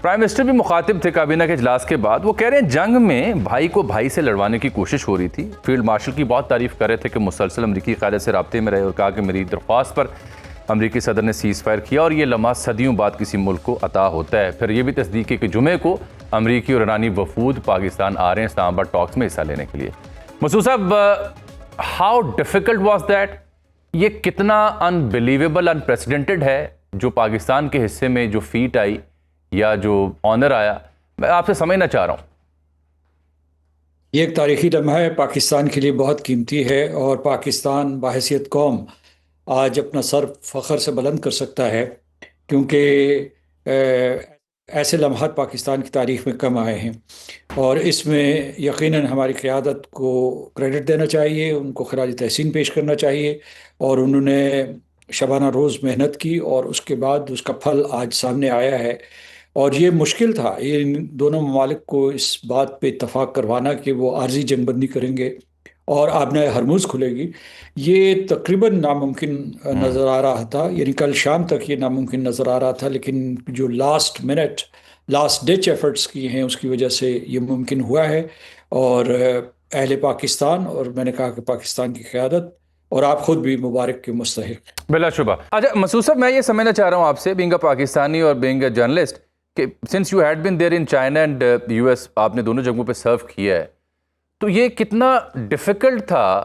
Prime minister بھی مخاطب تھے کابینہ کے اجلاس کے بعد. وہ کہہ رہے ہیں جنگ میں بھائی کو بھائی سے لڑوانے کی کوشش ہو رہی تھی. فیلڈ مارشل کی بہت تعریف کر رہے تھے کہ مسلسل امریکی قائد سے رابطے میں رہے اور کہا کہ میری درخواست پر امریکی صدر نے سیز فائر کیا اور یہ لمحہ صدیوں بعد کسی ملک کو عطا ہوتا ہے. پھر یہ بھی تصدیق ہے کہ جمعے کو امریکی اور ایرانی وفود پاکستان آ رہے ہیں اسلام آباد ٹاکس میں حصہ لینے کے لیے. مسعود صاحب، ہاؤ ڈیفیکلٹ واز دیٹ؟ یہ کتنا انبلیویبل انپریسیڈنٹڈ ہے جو پاکستان کے حصے میں جو فیٹ آئی یا جو آنر آیا؟ میں آپ سے سمجھنا چاہ رہا ہوں. یہ ایک تاریخی لمحہ ہے، پاکستان کے لیے بہت قیمتی ہے، اور پاکستان بحیثیت قوم آج اپنا سر فخر سے بلند کر سکتا ہے، کیونکہ ایسے لمحات پاکستان کی تاریخ میں کم آئے ہیں، اور اس میں یقیناً ہماری قیادت کو کریڈٹ دینا چاہیے، ان کو خراج تحسین پیش کرنا چاہیے. اور انہوں نے شبانہ روز محنت کی اور اس کے بعد اس کا پھل آج سامنے آیا ہے. اور یہ مشکل تھا ان دونوں ممالک کو اس بات پہ اتفاق کروانا کہ وہ عارضی جنگ بندی کریں گے اور آبنائے ہرموز کھلے گی. یہ تقریباً ناممکن نظر آ رہا تھا، یعنی کل شام تک یہ ناممکن نظر آ رہا تھا، لیکن جو لاسٹ ڈچ ایفرٹس کی ہیں اس کی وجہ سے یہ ممکن ہوا ہے. اور اہل پاکستان، اور میں نے کہا کہ پاکستان کی قیادت اور آپ خود بھی مبارک کے مستحق. بلا شبہ. اچھا مسعود صاحب، میں یہ سمجھنا چاہ رہا ہوں آپ سے، بینگ اے پاکستانی اور بینگ اے جرنلسٹ، کہ since you had been there in China and U S, آپ نے دونوں جگہوں پہ سرو کیا ہے، تو یہ کتنا ڈیفیکلٹ تھا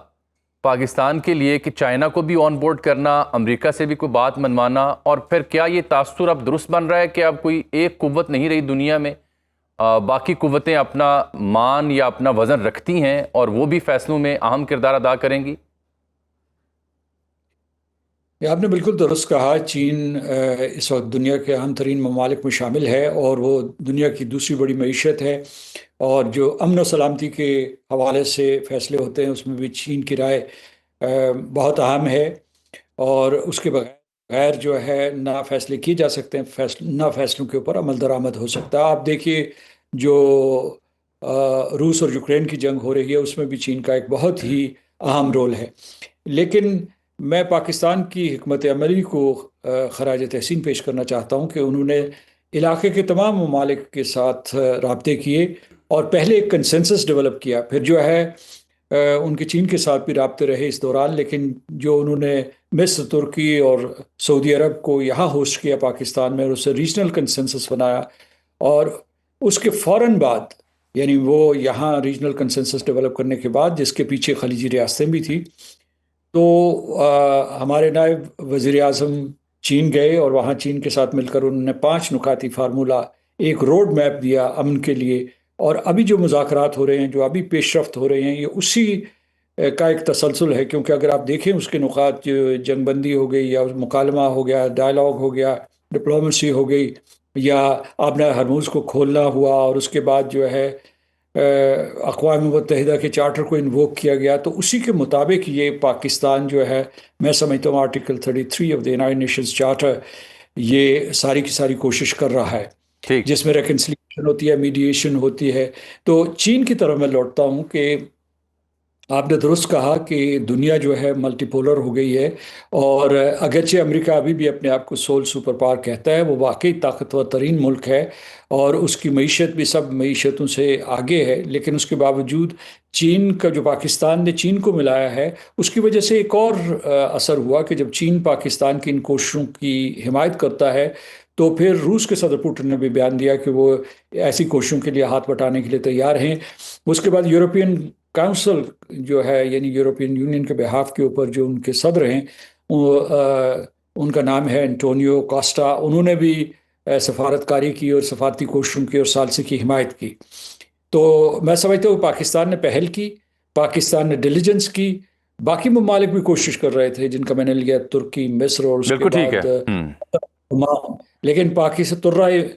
پاکستان کے لیے کہ چائنا کو بھی آن بورڈ کرنا، امریکہ سے بھی کوئی بات منوانا، اور پھر کیا یہ تاثر اب درست بن رہا ہے کہ اب کوئی ایک قوت نہیں رہی دنیا میں، باقی قوتیں اپنا مان یا اپنا وزن رکھتی ہیں اور وہ بھی فیصلوں میں اہم کردار ادا کریں گی؟ آپ نے بالکل درست کہا. چین اس وقت دنیا کے اہم ترین ممالک میں شامل ہے، اور وہ دنیا کی دوسری بڑی معیشت ہے، اور جو امن و سلامتی کے حوالے سے فیصلے ہوتے ہیں اس میں بھی چین کی رائے بہت اہم ہے. اور اس کے بغیر جو ہے نہ فیصلے کیے جا سکتے ہیں، نہ فیصلوں کے اوپر عمل درآمد ہو سکتا ہے. آپ دیکھیے جو روس اور یوکرین کی جنگ ہو رہی ہے اس میں بھی چین کا ایک بہت ہی اہم رول ہے. لیکن میں پاکستان کی حکمت عملی کو خراج تحسین پیش کرنا چاہتا ہوں کہ انہوں نے علاقے کے تمام ممالک کے ساتھ رابطے کیے اور پہلے ایک کنسنسس ڈیولپ کیا، پھر جو ہے ان کے چین کے ساتھ بھی رابطے رہے اس دوران، لیکن جو انہوں نے مصر، ترکی اور سعودی عرب کو یہاں ہوسٹ کیا پاکستان میں، اور اسے ریجنل کنسنسس بنایا، اور اس کے فوراً بعد یعنی وہ یہاں ریجنل کنسنسس ڈیولپ کرنے کے بعد جس کے پیچھے خلیجی ریاستیں بھی تھیں، تو ہمارے نائب وزیر اعظم چین گئے اور وہاں چین کے ساتھ مل کر انہوں نے 5 نکاتی فارمولہ، ایک روڈ میپ دیا امن کے لیے. اور ابھی جو مذاکرات ہو رہے ہیں، جو ابھی پیش رفت ہو رہے ہیں، یہ اسی کا ایک تسلسل ہے. کیونکہ اگر آپ دیکھیں اس کے نقاط، جو جنگ بندی ہو گئی یا مکالمہ ہو گیا، ڈائلاگ ہو گیا، ڈپلومیسی ہو گئی، یا آبنائے ہرموز کو کھولنا ہوا، اور اس کے بعد جو ہے اقوام متحدہ کے چارٹر کو انووک کیا گیا، تو اسی کے مطابق یہ پاکستان جو ہے، میں سمجھتا ہوں article 33 of the United nations charter, یہ ساری کی ساری کوشش کر رہا ہے، جس میں ریکنسلیشن ہوتی ہے، میڈیشن ہوتی ہے. تو چین کی طرف میں لوٹتا ہوں کہ آپ نے درست کہا کہ دنیا جو ہے ملٹی پولر ہو گئی ہے، اور اگرچہ امریکہ ابھی بھی اپنے آپ کو سول سپر پاور کہتا ہے، وہ واقعی طاقتور ترین ملک ہے اور اس کی معیشت بھی سب معیشتوں سے آگے ہے، لیکن اس کے باوجود چین کا جو پاکستان نے چین کو ملایا ہے، اس کی وجہ سے ایک اور اثر ہوا کہ جب چین پاکستان کی ان کوششوں کی حمایت کرتا ہے تو پھر روس کے صدر پوٹن نے بھی بیان دیا کہ وہ ایسی کوششوں کے لیے ہاتھ بٹانے کے لیے تیار ہیں. اس کے بعد یورپین کاؤنسل جو ہے، یعنی یورپین یونین کے بحاف کے اوپر جو ان کے صدر ہیں، ان کا نام ہے انٹونیو کاسٹا، انہوں نے بھی سفارتکاری کی اور سفارتی کوششوں کی اور ثالثی کی حمایت کی. تو میں سمجھتا ہوں پاکستان نے پہل کی، پاکستان نے ڈیلیجنس کی، باقی ممالک بھی کوشش کر رہے تھے جن کا میں نے لیا ترکی، مصر اور اس کے بعد عمان. لیکن پاکستان ترائے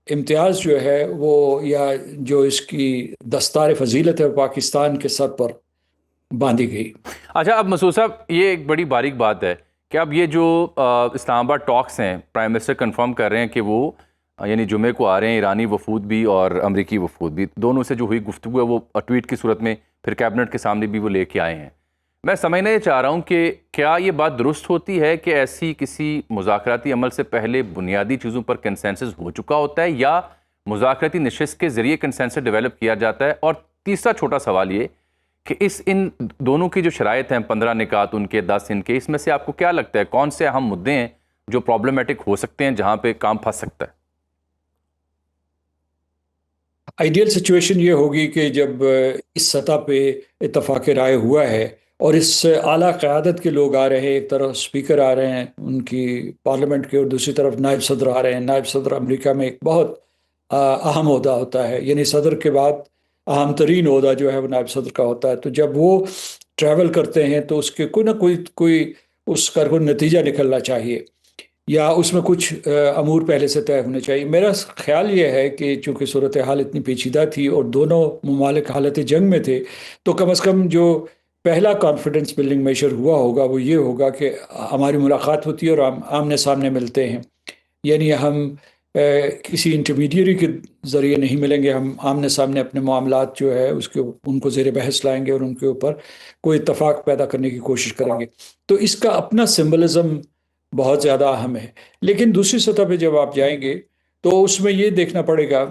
امتیاز جو ہے وہ، یا جو اس کی دستار فضیلت ہے، پاکستان کے سر پر باندھی گئی. اچھا، اب مسعود صاحب یہ ایک بڑی باریک بات ہے کہ اب یہ جو اسلام آباد ٹاکس ہیں، پرائم منسٹر کنفرم کر رہے ہیں کہ وہ یعنی جمعے کو آ رہے ہیں، ایرانی وفود بھی اور امریکی وفود بھی، دونوں سے جو ہوئی گفتگو ہے وہ ٹویٹ کی صورت میں پھر کیبنٹ کے سامنے بھی وہ لے کے آئے ہیں. میں سمجھنا یہ چاہ رہا ہوں کہ کیا یہ بات درست ہوتی ہے کہ ایسی کسی مذاکراتی عمل سے پہلے بنیادی چیزوں پر کنسنسس ہو چکا ہوتا ہے، یا مذاکراتی نشست کے ذریعے کنسنسس ڈیولپ کیا جاتا ہے؟ اور تیسرا چھوٹا سوال یہ کہ ان دونوں کی جو شرائط ہیں 15 نکات ان کے 10 ان کے، اس میں سے آپ کو کیا لگتا ہے کون سے اہم مدعے ہیں جو پرابلمٹک ہو سکتے ہیں، جہاں پہ کام پھنس سکتا ہے؟ آئیڈیل سچویشن یہ ہوگی کہ جب اس سطح پہ اتفاق رائے ہوا ہے اور اس سے اعلیٰ قیادت کے لوگ آ رہے ہیں، ایک طرف اسپیکر آ رہے ہیں ان کی پارلیمنٹ کے اور دوسری طرف نائب صدر آ رہے ہیں. نائب صدر امریکہ میں ایک بہت اہم عہدہ ہوتا ہے، یعنی صدر کے بعد اہم ترین عہدہ جو ہے وہ نائب صدر کا ہوتا ہے. تو جب وہ ٹریول کرتے ہیں تو اس کے کوئی نہ کوئی اس کا کوئی نتیجہ نکلنا چاہیے، یا اس میں کچھ امور پہلے سے طے ہونے چاہیے. میرا خیال یہ ہے کہ چونکہ صورتحال اتنی پیچیدہ تھی اور دونوں ممالک حالت جنگ میں تھے، تو کم از کم جو پہلا کانفیڈنس بلڈنگ میجر ہوا ہوگا وہ یہ ہوگا کہ ہماری ملاقات ہوتی ہے اور ہم آمنے سامنے ملتے ہیں. یعنی ہم کسی انٹرمیڈیری کے ذریعے نہیں ملیں گے، ہم آمنے سامنے اپنے معاملات جو ہے ان کو زیر بحث لائیں گے اور ان کے اوپر کوئی اتفاق پیدا کرنے کی کوشش کریں گے. تو اس کا اپنا سمبلزم بہت زیادہ اہم ہے. لیکن دوسری سطح پہ جب آپ جائیں گے تو اس میں یہ دیکھنا پڑے گا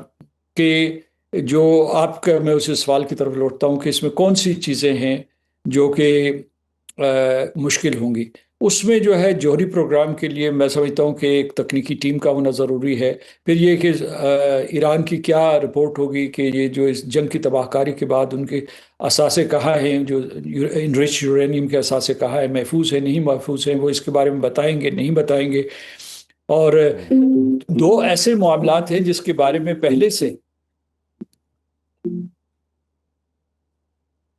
کہ جو آپ کا، میں اسی سوال کی طرف لوٹتا ہوں کہ اس میں کون سی چیزیں ہیں جو کہ مشکل ہوں گی. اس میں جو ہے جوہری پروگرام کے لیے میں سمجھتا ہوں کہ ایک تکنیکی ٹیم کا ہونا ضروری ہے. پھر یہ کہ ایران کی کیا رپورٹ ہوگی کہ یہ جو اس جنگ کی تباہ کاری کے بعد ان کے اثاثے کہاں ہیں، جو انرچ یورینیم کے اثاثے کہاں ہیں، محفوظ ہیں نہیں محفوظ ہیں، وہ اس کے بارے میں بتائیں گے نہیں بتائیں گے. اور دو ایسے معاملات ہیں جس کے بارے میں پہلے سے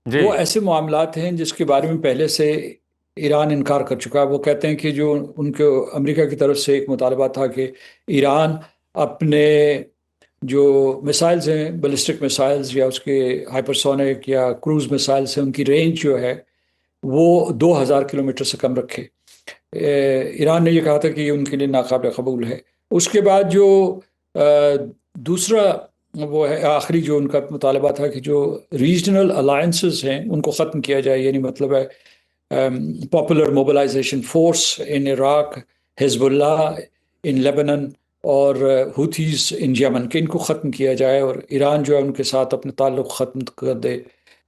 وہ ایسے معاملات ہیں جس کے بارے میں پہلے سے ایران انکار کر چکا ہے. وہ کہتے ہیں کہ جو ان کے امریکہ کی طرف سے ایک مطالبہ تھا کہ ایران اپنے جو میسائلز ہیں، بیلسٹک میسائلز یا اس کے ہائپرسونک یا کروز میسائلز ہیں، ان کی رینج جو ہے وہ 2000 کلومیٹر سے کم رکھے. ایران نے یہ کہا تھا کہ یہ ان کے لیے ناقابل قبول ہے. اس کے بعد جو دوسرا وہ ہے آخری جو ان کا مطالبہ تھا کہ جو ریجنل الائنسز ہیں ان کو ختم کیا جائے، یعنی مطلب ہے پاپولر موبلائزیشن فورس ان عراق، حزب اللہ ان لیبنن اور ہوتھیز ان یمن، کہ ان کو ختم کیا جائے اور ایران جو ہے ان کے ساتھ اپنے تعلق ختم کر دے.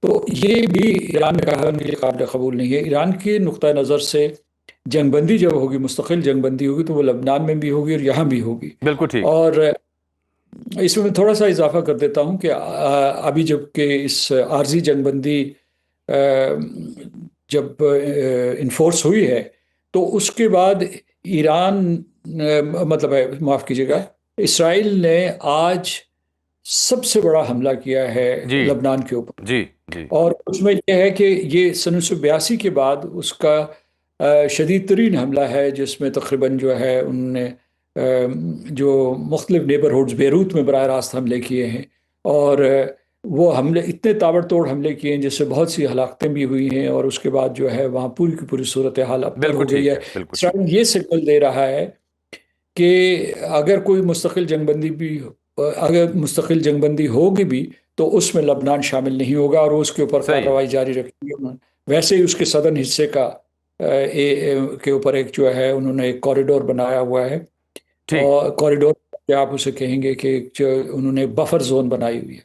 تو یہ بھی ایران نے کہا ان کے لیے قابل قبول نہیں ہے. ایران کے نقطہ نظر سے جنگ بندی جب ہوگی، مستقل جنگ بندی ہوگی، تو وہ لبنان میں بھی ہوگی اور یہاں بھی ہوگی. بالکل ٹھیک. اور اس میں تھوڑا سا اضافہ کر دیتا ہوں کہ ابھی جب کہ اس عارضی جنگ بندی جب انفورس ہوئی ہے تو اس کے بعد ایران مطلب ہے معاف کیجیے گا، اسرائیل نے آج سب سے بڑا حملہ کیا ہے لبنان کے اوپر. جی. اور اس میں یہ ہے کہ یہ سن 1982 کے بعد اس کا شدید ترین حملہ ہے، جس میں تقریباً جو ہے انہوں نے جو مختلف نیبرہڈز بیروت میں براہ راست حملے کیے ہیں، اور وہ حملے اتنے تابڑ توڑ حملے کیے ہیں جس سے بہت سی ہلاکتیں بھی ہوئی ہیں، اور اس کے بعد جو ہے وہاں پوری کی پوری صورتحال ابتر ہو گئی ہے. اسرائیل یہ سگنل دے رہا ہے کہ اگر کوئی مستقل جنگ بندی ہوگی بھی تو اس میں لبنان شامل نہیں ہوگا اور اس کے اوپر کارروائی جاری رکھیں گے. ویسے ہی اس کے سدن حصے کے اوپر ایک جو ہے انہوں نے ایک کوریڈور بنایا ہوا ہے، اور کوریڈور آپ اسے کہیں گے کہ جو انہوں نے بفر زون بنائی ہوئی ہے.